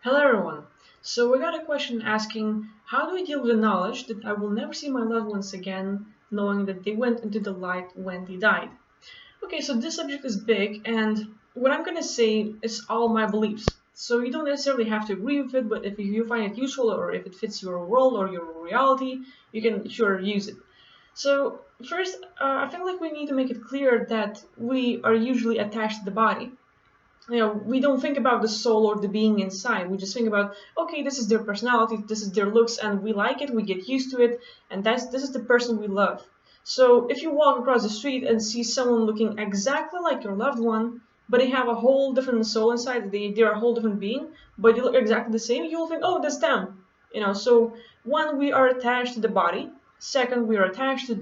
Hello everyone. So we got a question asking, how do I deal with the knowledge that I will never see my loved ones again, knowing that they went into the light when they died? Okay, so this subject is big, and what I'm gonna say is all my beliefs. So you don't necessarily have to agree with it, but if you find it useful or if it fits your world or your reality, you can sure use it. So first, I feel like we need to make it clear that we are usually attached to the body. We don't think about the soul or the being inside. We just think about, okay, this is their personality, this is their looks, and we like it, we get used to it, and this is the person we love. So if you walk across the street and see someone looking exactly like your loved one, but they have a whole different soul inside, they're a whole different being, but they look exactly the same, you'll think, oh, that's them. So one, we are attached to the body. Second, we are attached to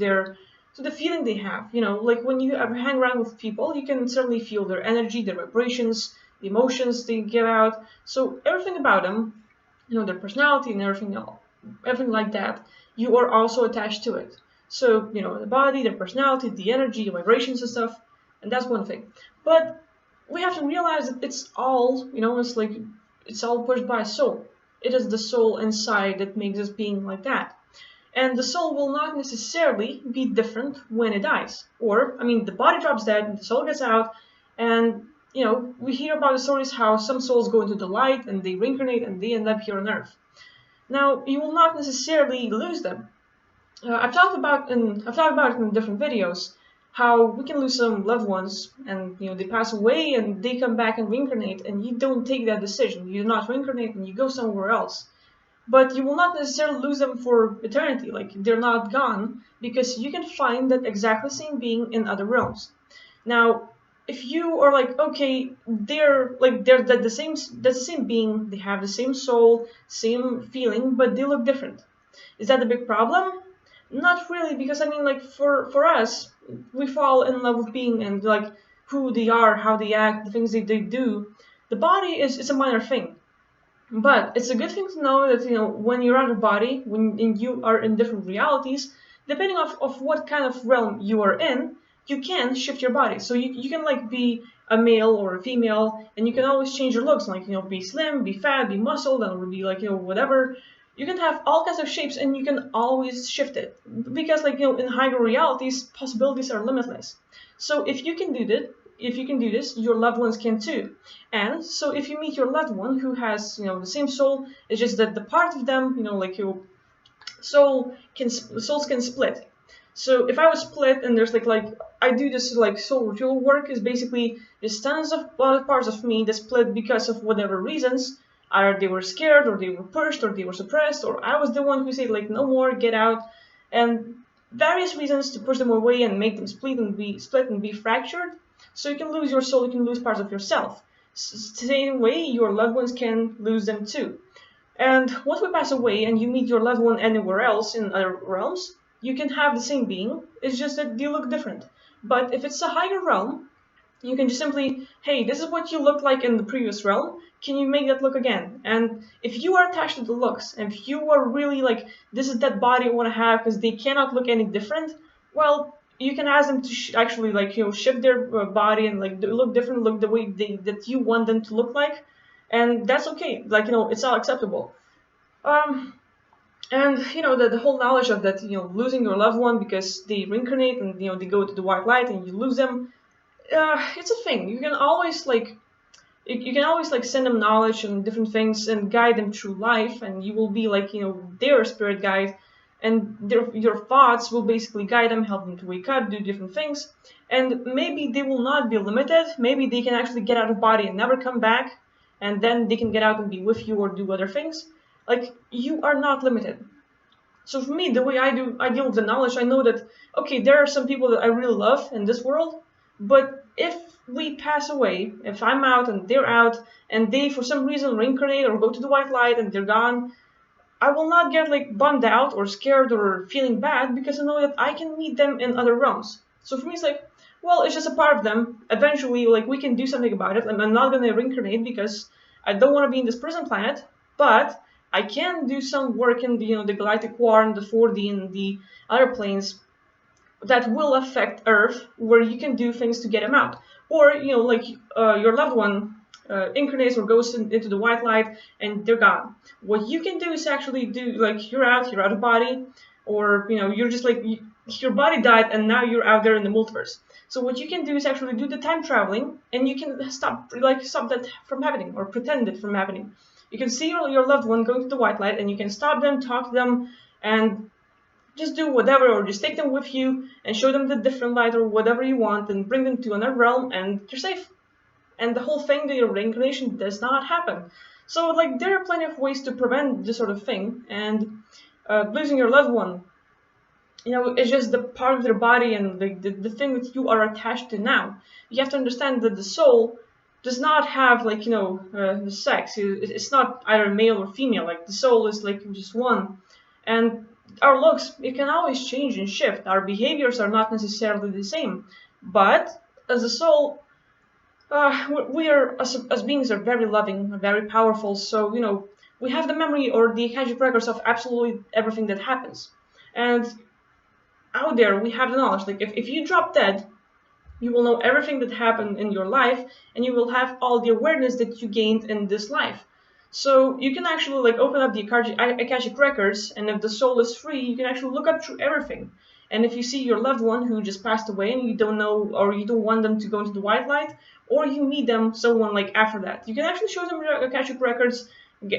the feeling they have. Like when you ever hang around with people, you can certainly feel their energy, their vibrations, the emotions they give out. So everything about them, their personality and everything like that, you are also attached to it. So, the body, their personality, the energy, the vibrations and stuff, and that's one thing. But we have to realize that it's all pushed by soul. It is the soul inside that makes us being like that. And the soul will not necessarily be different when it dies. Or, I mean, the body drops dead, the soul gets out, and, we hear about the stories how some souls go into the light and they reincarnate and they end up here on Earth. Now, you will not necessarily lose them. I've talked about it in different videos how we can lose some loved ones and they pass away and they come back and reincarnate and you don't take that decision. You do not reincarnate and you go somewhere else, but you will not necessarily lose them for eternity. Like, they're not gone, because you can find that exactly same being in other realms. Now, if you are like, okay, they're the same being, they have the same soul, same feeling, but they look different. Is that a big problem? Not really, because I mean, like, for us, we fall in love with being and like who they are, how they act, the things they do. The body is a minor thing. But it's a good thing to know that when you're out of body, when you are in different realities, depending of what kind of realm you are in, you can shift your body. So you can like be a male or a female, and you can always change your looks, like be slim, be fat, be muscled, or be like whatever. You can have all kinds of shapes, and you can always shift it because in higher realities, possibilities are limitless. So if you can do this, your loved ones can too. And so if you meet your loved one who has, the same soul, it's just that the part of them, like your souls can split. So if I was split and there's like I do this like soul ritual work is basically there's tons of parts of me that split because of whatever reasons. Either they were scared or they were pushed or they were suppressed, or I was the one who said like no more, get out, and various reasons to push them away and make them split and be fractured. So you can lose your soul, you can lose parts of yourself. Same way, your loved ones can lose them too. And once we pass away and you meet your loved one anywhere else in other realms, you can have the same being, it's just that they look different. But if it's a higher realm, you can just simply, hey, this is what you looked like in the previous realm. Can you make that look again? And if you are attached to the looks, and if you are really like, this is that body I want to have because they cannot look any different, well, you can ask them to actually like shift their body and like look different, look the way that you want them to look like, and that's okay. Like it's all acceptable. Um, and the whole knowledge of that losing your loved one because they reincarnate and they go to the white light and you lose them, it's a thing. You can always like send them knowledge and different things and guide them through life, and you will be like their spirit guide, and your thoughts will basically guide them, help them to wake up, do different things, and maybe they will not be limited. Maybe they can actually get out of body and never come back, and then they can get out and be with you or do other things. Like, you are not limited. So for me, the way I deal with the knowledge, I know that, okay, there are some people that I really love in this world, but if we pass away, if I'm out and they're out, and they for some reason reincarnate or go to the white light and they're gone, I will not get like bummed out or scared or feeling bad, because I know that I can meet them in other realms. So for me, it's like, well, it's just a part of them. Eventually, like, we can do something about it, and I'm not gonna reincarnate because I don't want to be in this prison planet, but I can do some work in the galactic war and the 4D and the other planes that will affect Earth, where you can do things to get them out. Or like your loved one, incarnates or goes into the white light, and they're gone. What you can do is actually do like you're out of body, or you're just like your body died and now you're out there in the multiverse. So what you can do is actually do the time traveling, and you can stop that from happening or pretend it from happening. You can see your loved one going to the white light, and you can stop them, talk to them, and just do whatever, or just take them with you and show them the different light or whatever you want, and bring them to another realm, and you're safe. And the whole thing, the reincarnation, does not happen. So like there are plenty of ways to prevent this sort of thing, and losing your loved one, it's just the part of their body and the thing that you are attached to now. You have to understand that the soul does not have the sex. It's not either male or female. Like the soul is like just one, and our looks, it can always change and shift. Our behaviors are not necessarily the same, but as a soul, we are as beings are very loving, very powerful. So we have the memory or the Akashic records of absolutely everything that happens, and out there we have the knowledge. Like if you drop dead, you will know everything that happened in your life, and you will have all the awareness that you gained in this life. So you can actually like open up the Akashic records, and if the soul is free, you can actually look up through everything. And if you see your loved one who just passed away and you don't know, or you don't want them to go into the white light, or you meet them, someone like after that, you can actually show them your Akashic records,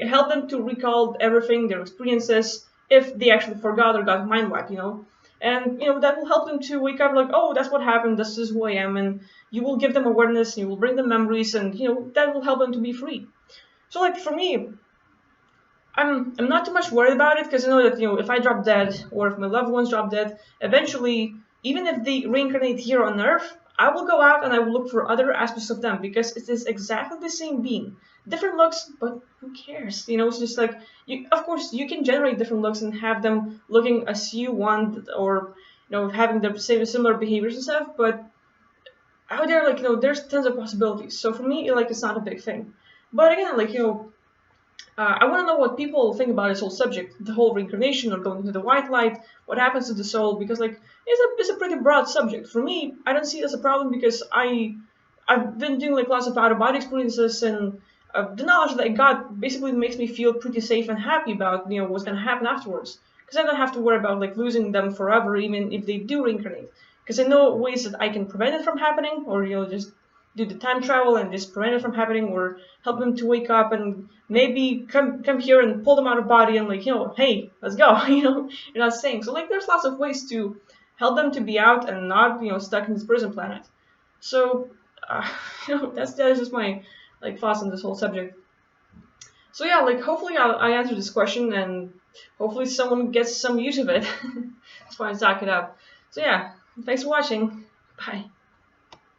help them to recall everything, their experiences, if they actually forgot or got mind wiped, And that will help them to wake up like, oh, that's what happened, this is who I am, and you will give them awareness, and you will bring them memories, and that will help them to be free. So like for me, I'm not too much worried about it, because I know that if I drop dead, or if my loved ones drop dead, eventually, even if they reincarnate here on Earth, I will go out and I will look for other aspects of them, because it is exactly the same being, different looks, but who cares? It's just like of course you can generate different looks and have them looking as you want, or having the same similar behaviors and stuff, but out there there's tons of possibilities. So for me, it's not a big thing. But again, I want to know what people think about this whole subject, the whole reincarnation or going into the white light, what happens to the soul, because it's a pretty broad subject. For me, I don't see it as a problem, because I've been doing lots of out of body experiences, and the knowledge that I got basically makes me feel pretty safe and happy about what's gonna happen afterwards, because I don't have to worry about losing them forever, even if they do reincarnate, because I know ways that I can prevent it from happening, or just do the time travel and just prevent it from happening, or help them to wake up and maybe come here and pull them out of body and hey, let's go. You're not saying. So there's lots of ways to help them to be out and not stuck in this prison planet. So that is just my thoughts on this whole subject. So yeah, hopefully I answered this question, and hopefully someone gets some use of it. That's why I talk it up. So yeah, thanks for watching. Bye.